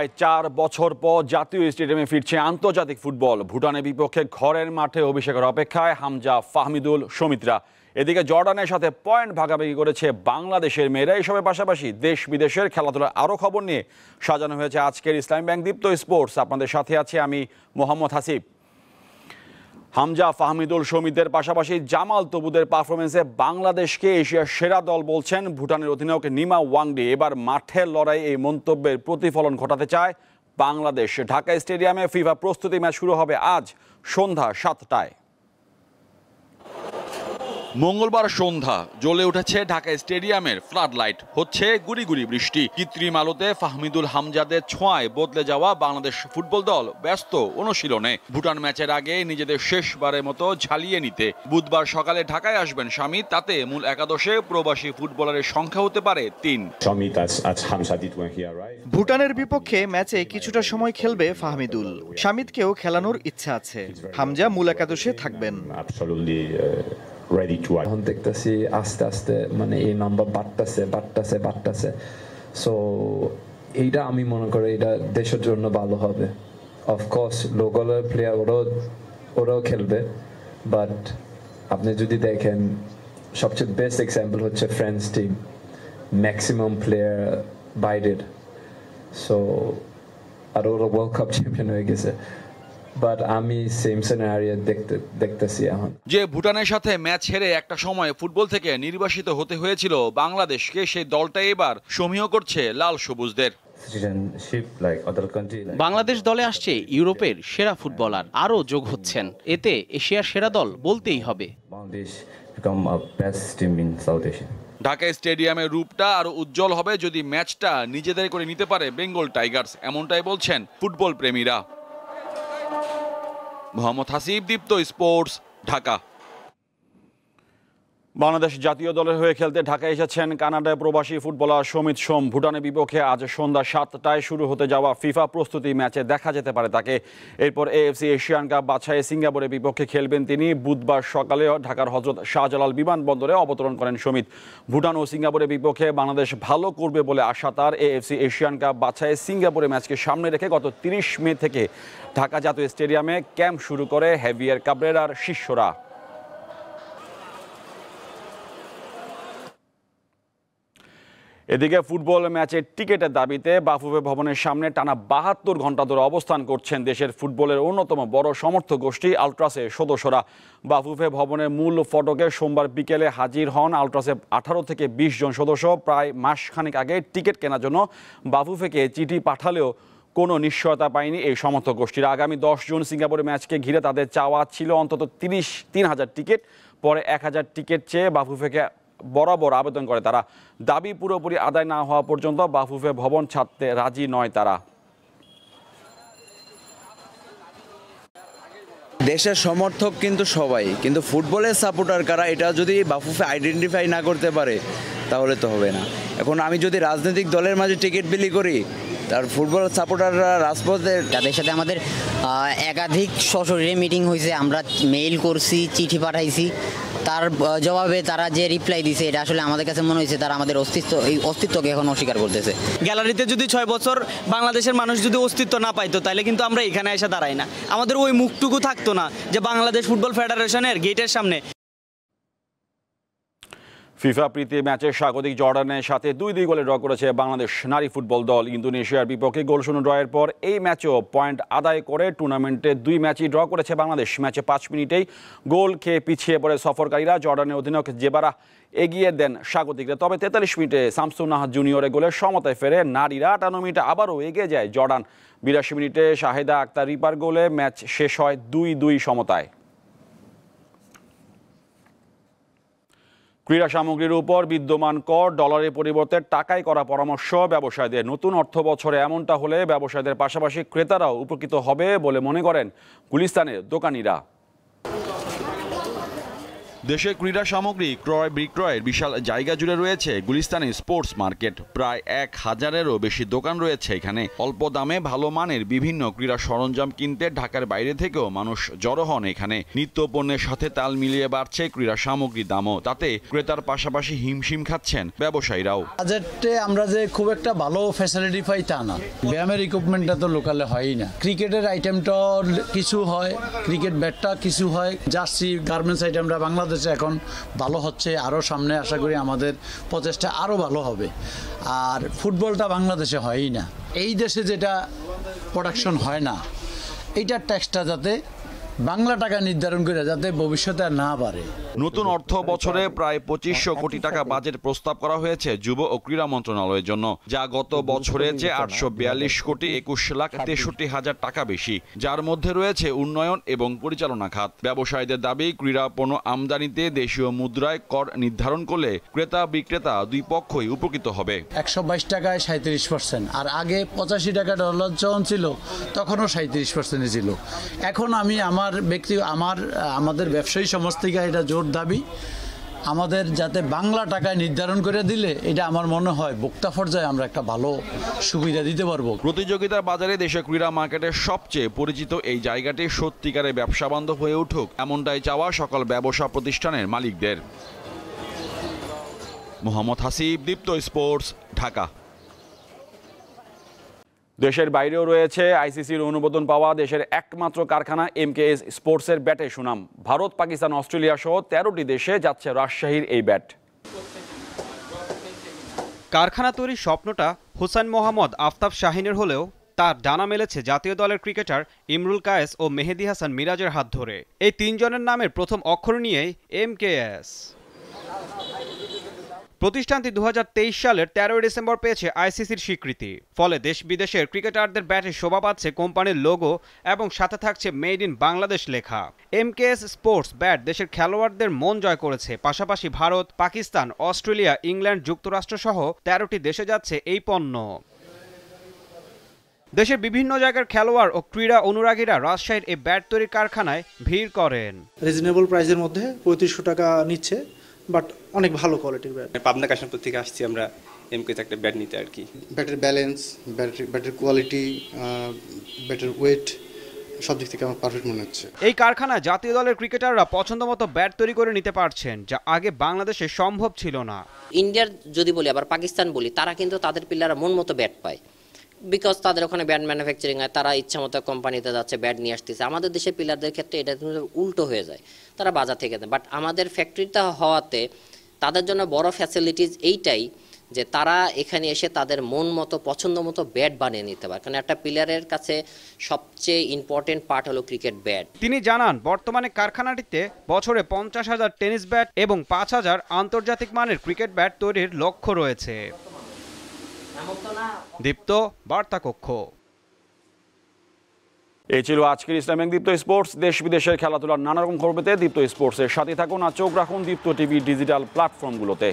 প্রায় 4 বছর পর জাতীয় স্টেডিয়ামে ফিরছে আন্তর্জাতিক ফুটবল। ভুটানের বিপক্ষে ঘরের মাঠে অভিষেকের অপেক্ষায় হামজা, ফাহমিদুল, সমিতরা। এদিকে জর্ডানের সাথে পয়েন্ট ভাগাভাগি করেছে বাংলাদেশের মেয়েরা। এসবের পাশাপাশি দেশ বিদেশের খেলাধুলার আরও খবর নিয়ে সাজানো হয়েছে আজকের ইসলামী ব্যাংক দীপ্ত স্পোর্টস। আপনাদের সাথে আছি আমি মোহাম্মদ হাসিব। হামজা, ফাহমিদুল, সমিতদের পাশাপাশি জামাল তবুদের পারফরমেন্সে বাংলাদেশকে এশিয়ার সেরা দল বলছেন ভুটানের অধিনায়ক নিমা ওয়াংডি। এবার মাঠের লড়াই এই মন্তব্যের প্রতিফলন ঘটাতে চায় বাংলাদেশ। ঢাকা স্টেডিয়ামে ফিফা প্রস্তুতি ম্যাচ শুরু হবে আজ সন্ধ্যা 7টায়। মঙ্গলবার সন্ধ্যা জ্বলে উঠেছে ঢাকা স্টেডিয়ামের ফ্লাড লাইট। হচ্ছে গুড়ি গুড়ি বৃষ্টি। কৃত্রিম আলোতে ফাহমিদুল, হামজাদের ছোঁয়ায় বদলে যাওয়া বাংলাদেশ ফুটবল দল ব্যস্ত অনুশীলনে। ভুটান ম্যাচের আগে নিজেদের শেষবারের মতো ঝালিয়ে নিতে বুধবার সকালে ঢাকায় আসবেন শামিত। তাতে মূল একাদশে প্রবাসী ফুটবলারের সংখ্যা হতে পারে 3। ভুটানের বিপক্ষে ম্যাচে কিছুটা সময় খেলবে ফাহমিদুল। শামিতকেও খেলানোর ইচ্ছা আছে। হামজা মূল একাদশে থাকবেন। এখন দেখতেছি আস্তে আস্তে মানে এই নাম্বার বাড়তেছে। সো এইটা আমি মনে করি এটা দেশের জন্য ভালো হবে। অফকোর্স লোকাল প্লেয়ার ওরাও খেলবে, বাট আপনি যদি দেখেন সবচেয়ে বেস্ট এক্সাম্পল হচ্ছে ফ্রেঞ্চ টিম, ম্যাক্সিমাম প্লেয়ার বাইরের। সো আর ওরা ওয়ার্ল্ড কাপ চ্যাম্পিয়ন হয়ে গেছে। বাট আমি সেম সিনারিও দেখতেছি এখন। যে ভুটানের সাথে ম্যাচ হেরে একটা সময় ফুটবল থেকে নির্বাসিত হতে হয়েছিল বাংলাদেশকে, সেই দলটা এবার সমীহ করছে লাল সবুজদের। বাংলাদেশ দলে আসছে ইউরোপের সেরা ফুটবলার, আরও যোগ হচ্ছেন। এতে এশিয়ার সেরা দল বলতেই হবে। ঢাকা স্টেডিয়ামের রূপটা আরো উজ্জ্বল হবে যদি ম্যাচটা নিজেদের করে নিতে পারে বেঙ্গল টাইগার্স। এমনটাই বলছেন ফুটবল প্রেমীরা। মোহাম্মদ হাসিব, দীপ্ত স্পোর্টস, ঢাকা। বাংলাদেশ জাতীয় দলের হয়ে খেলতে ঢাকায় এসেছেন কানাডায় প্রবাসী ফুটবলার সমিত সোম। ভুটানের বিপক্ষে আজ সন্ধ্যা 7টায় শুরু হতে যাওয়া ফিফা প্রস্তুতি ম্যাচে দেখা যেতে পারে তাকে। এরপর এএফসি এশিয়ান কাপ বাছাইয়ে সিঙ্গাপুরের বিপক্ষে খেলবেন তিনি। বুধবার সকালে ঢাকার হজরত শাহজালাল বিমানবন্দরে অবতরণ করেন সমিত। ভুটান ও সিঙ্গাপুরের বিপক্ষে বাংলাদেশ ভালো করবে বলে আশা তার। এএফসি এশিয়ান কাপ বাছাইয়ে সিঙ্গাপুরের ম্যাচকে সামনে রেখে গত 30 মে থেকে ঢাকা জাতীয় স্টেডিয়ামে ক্যাম্প শুরু করে হেভিয়ার কাবরেরার শিষ্যরা। এদিকে ফুটবল ম্যাচের টিকিটের দাবিতে বাফুফে ভবনের সামনে টানা 72 ঘন্টা ধরে অবস্থান করছেন দেশের ফুটবলের অন্যতম বড় সমর্থক গোষ্ঠী আলট্রাসের সদস্যরা। বাফুফে ভবনের মূল ফটকে সোমবার বিকেলে হাজির হন আলট্রাসের 18 থেকে 20 জন সদস্য। প্রায় মাসখানেক আগে টিকিট কেনার জন্য বাফুফেকে চিঠি পাঠালেও কোনো নিশ্চয়তা পায়নি এই সমর্থক গোষ্ঠীরা। আগামী 10 জুন সিঙ্গাপুরের ম্যাচকে ঘিরে তাদের চাওয়া ছিল অন্তত 3,000 টিকিট। পরে 1000 টিকিট চেয়ে বাফুফেকে বরাবর আবেদন করে তারা। দাবি পুরোপুরি আদায় না হওয়া পর্যন্ত বাফুফে ভবন ছাড়তে রাজি নয় তারা। দেশের সমর্থক কিন্তু সবাই, কিন্তু ফুটবলের সাপোর্টার কারা এটা যদি বাফুফে আইডেন্টিফাই না করতে পারে তাহলে তো হবে না। এখন আমি যদি রাজনৈতিক দলের মাঝে টিকিট বিলি করি, তার ফুটবল সাপোর্টাররা রাজপথের। তাদের সাথে আমাদের একাধিক সশরীরে মিটিং হয়েছে, আমরা মেইল করছি, চিঠি পাঠাইছি। তার জবাবে তারা যে রিপ্লাই দিছে এটা আসলে আমাদের কাছে মনে হয়েছে তারা আমাদের অস্তিত্বকে এখন অস্বীকার করতেছে। গ্যালারিতে যদি 6 বছর বাংলাদেশের মানুষ যদি অস্তিত্ব না পাইতো তাহলে কিন্তু আমরা এখানে এসে দাঁড়াই না। আমাদের ওই মুখটুকু থাকতো না যে বাংলাদেশ ফুটবল ফেডারেশনের গেটের সামনে। ফিফা প্রীতি ম্যাচে স্বাগতিক জর্ডানের সাথে 2-2 গোলে ড্র করেছে বাংলাদেশ নারী ফুটবল দল। ইন্দোনেশিয়ার বিপক্ষে গোলশূন্য ড্রয়ের পর এই ম্যাচেও পয়েন্ট আদায় করে টুর্নামেন্টে 2 ম্যাচই ড্র করেছে বাংলাদেশ। ম্যাচে 5 মিনিটেই গোল খেয়ে পিছিয়ে পড়ে সফরকারীরা। জর্ডানের অধিনায়ক জেবারা এগিয়ে দেন স্বাগতিকরা। তবে 43 মিনিটে শামসুন নাহার জুনিয়রের গোলে সমতায় ফেরে নারীরা। 58 মিনিটে আবারও এগিয়ে যায় জর্ডান। 82 মিনিটে শাহেদা আক্তার রিপার গোলে ম্যাচ শেষ হয় 2-2 সমতায়। ক্রীড়া সামগ্রীর উপর বিদ্যমান কর ডলারের পরিবর্তে টাকায় করা পরামর্শ ব্যবসায়ীদের। নতুন অর্থ বছরে এমনটা হলে ব্যবসায়ীদের পাশাপাশি ক্রেতারাও উপকৃত হবে বলে মনে করেন গুলিস্তানের দোকানিরা। দেশে ক্রীড়া সামগ্রী ক্রয় বিক্রয়ের বিশাল জায়গা জুড়ে রয়েছে গুলিস্তানি স্পোর্টস মার্কেট। প্রায় 1000-এরও বেশি দোকান রয়েছে এখানে। অল্প দামে ভালো মানের বিভিন্ন ক্রীড়া সরঞ্জাম কিনতে ঢাকার বাইরে থেকেও মানুষ জড়ো হন এখানে। নিত্য পণ্যের সাথে তাল মিলিয়ে বাড়ছে ক্রীড়া সামগ্রীর দামও। তাতে ক্রেতার পাশাপাশি হিমশিম খাচ্ছেন ব্যবসায়ীরাও। বাজেটে আমরা যে খুব একটা ভালো ফ্যাসিলিটি পাই তা না। ব্যায়ামের ইকুইপমেন্টটা তো লোকালে হয়ই না। ক্রিকেটের আইটেমটা কিছু হয়, ক্রিকেট ব্যাটটা কিছু হয়, জার্সি গার্মেন্টস আইটেমটা বাংলাদেশে এখন ভালো হচ্ছে। আরও সামনে আশা করি আমাদের প্রচেষ্টা আরও ভালো হবে। আর ফুটবলটা বাংলাদেশে হয়ই না। এই দেশে যেটা প্রোডাকশন হয় না, এইটার ট্যাক্সটা যাতে বাংলা টাকা নির্ধারণ করে যাতে ভবিষ্যতে আর না পারে। নতুন অর্থ বছরে প্রায় 2500 কোটি টাকা বাজেট প্রস্তাব করা হয়েছে যুব ও ক্রীড়া মন্ত্রণালয়ের জন্য, যা গত বছরের চেয়ে 842 কোটি 21,63,000 টাকা বেশি, যার মধ্যে রয়েছে উন্নয়ন এবং পরিচালনা খাত। ব্যবসায়ীদের দাবি, ক্রীড়া পণ্য আমদানিতে দেশীয় মুদ্রায় কর নির্ধারণ করলে ক্রেতা বিক্রেতা দুই পক্ষই উপকৃত হবে। 122 টাকায় 37%, আর আগে 85 টাকা ডলার যখন ছিল তখনও 37% ছিল। এখন আমি আমাদের ব্যবসায়ী সমাজ থেকে এটা জোর দাবি, আমাদের যাতে বাংলা টাকায় নির্ধারণ করে দিলে এটা আমার মনে হয় ভোক্তা পর্যায়ে আমরা একটা ভালো সুবিধা দিতে পারবো। প্রতিযোগিতার বাজারে দেশে ক্রীড়া মার্কেটের সবচেয়ে পরিচিত এই জায়গাটি সত্যিকারে ব্যবসা বান্ধব হয়ে উঠুক, এমনটাই চাওয়া সকল ব্যবসা প্রতিষ্ঠানের মালিকদের। মোহাম্মদ হাসিব, দীপ্ত স্পোর্টস, ঢাকা। দেশের বাইরেও রয়েছে আইসিসির অনুমোদন পাওয়া দেশের একমাত্র কারখানা এমকেএস স্পোর্টসের ব্যাটে সুনাম। ভারত, পাকিস্তান, অস্ট্রেলিয়া সহ 13টি দেশে যাচ্ছে রাজশাহীর এই ব্যাট। কারখানা তৈরির স্বপ্নটা হুসাইন মোহাম্মদ আফতাব শাহিনের হলেও তার ডানা মেলেছে জাতীয় দলের ক্রিকেটার ইমরুল কায়েস ও মেহেদী হাসান মিরাজের হাত ধরে। এই তিনজনের নামের প্রথম অক্ষর নিয়েই এমকেএস। প্রতিষ্ঠানটি 2023 সালের 13 ডিসেম্বর পেয়েছে আইসিসির স্বীকৃতি। ফলে দেশ বিদেশের ক্রিকেটারদের ব্যাটে শোভা পাচ্ছে কোম্পানির লোগো এবং সাথে থাকছে মেড ইন বাংলাদেশ লেখা। এমকেএস স্পোর্টস ব্যাট দেশের খেলোয়াড়দের মন জয় করেছে। পাশাপাশি ভারত, পাকিস্তান, অস্ট্রেলিয়া, ইংল্যান্ড, যুক্তরাষ্ট্র সহ 13টি দেশে যাচ্ছে এই পণ্য। দেশের বিভিন্ন জায়গার খেলোয়াড় ও ক্রীড়া অনুরাগীরা রাজশাহীর এই ব্যাট তৈরির কারখানায় ভিড় করেন। রিজনেবল প্রাইসের মধ্যে 3500 টাকা নিচ্ছে, বাট অনেক ভালো কোয়ালিটির ব্যাট। পাবনা কাশিমপুর থেকে আসছি আমরা এমকেএস একটা ব্যাট নিতে আর কি। ব্যাটের ব্যালেন্স, ব্যাটের কোয়ালিটি, ব্যাটের ওয়েট সব দিক থেকে আমার পারফেক্ট মনে হচ্ছে। এই কারখানায় জাতীয় দলের ক্রিকেটাররা পছন্দ মতো ব্যাট তৈরি করে নিতে পারছেন, যা আগে বাংলাদেশে সম্ভব ছিল না। ইন্ডিয়ার যদি বলি, আবার পাকিস্তান বলি, তারা কিন্তু তাদের প্লেয়াররা মন মতো ব্যাট পায়, বিকজ তাদের ওখানে ব্যাট ম্যানুফ্যাকচারিং হয়, তারা ইচ্ছা মতো কোম্পানিতে যাচ্ছে ব্যাট নিয়ে আসতেছে। আমাদের দেশের প্লেয়ারদের ক্ষেত্রে এটা কিন্তু উল্টো হয়ে যায়, তারা বাজার থেকে দেয়। বাট আমাদের ফ্যাক্টরিটা হওয়াতে তাদের জন্য বড় ফ্যাসিলিটিস এইটাই যে তারা এখানে এসে তাদের মন মতো পছন্দ মতো ব্যাট বানিয়ে নিতে পারে, কারণ একটা প্লেয়ারের কাছে সবচেয়ে ইম্পর্টেন্ট পার্ট হলো ক্রিকেট ব্যাট। তিনি জানান, বর্তমানে কারখানাটিতে বছরে 50,000 টেনিস ব্যাট এবং 5,000 আন্তর্জাতিক মানের ক্রিকেট ব্যাট তৈরির লক্ষ্য রয়েছে। দীপ্ত, বার্তা কক্ষ। এই ছিল আজকের ইসলামিক দীপ্ত স্পোর্টস। দেশ বিদেশের খেলাধুলার নানা রকম খবর পেতে দীপ্ত স্পোর্টসের সাথে থাকুন আর চোখ রাখুন দীপ্ত টিভি ডিজিটাল প্ল্যাটফর্মগুলোতে।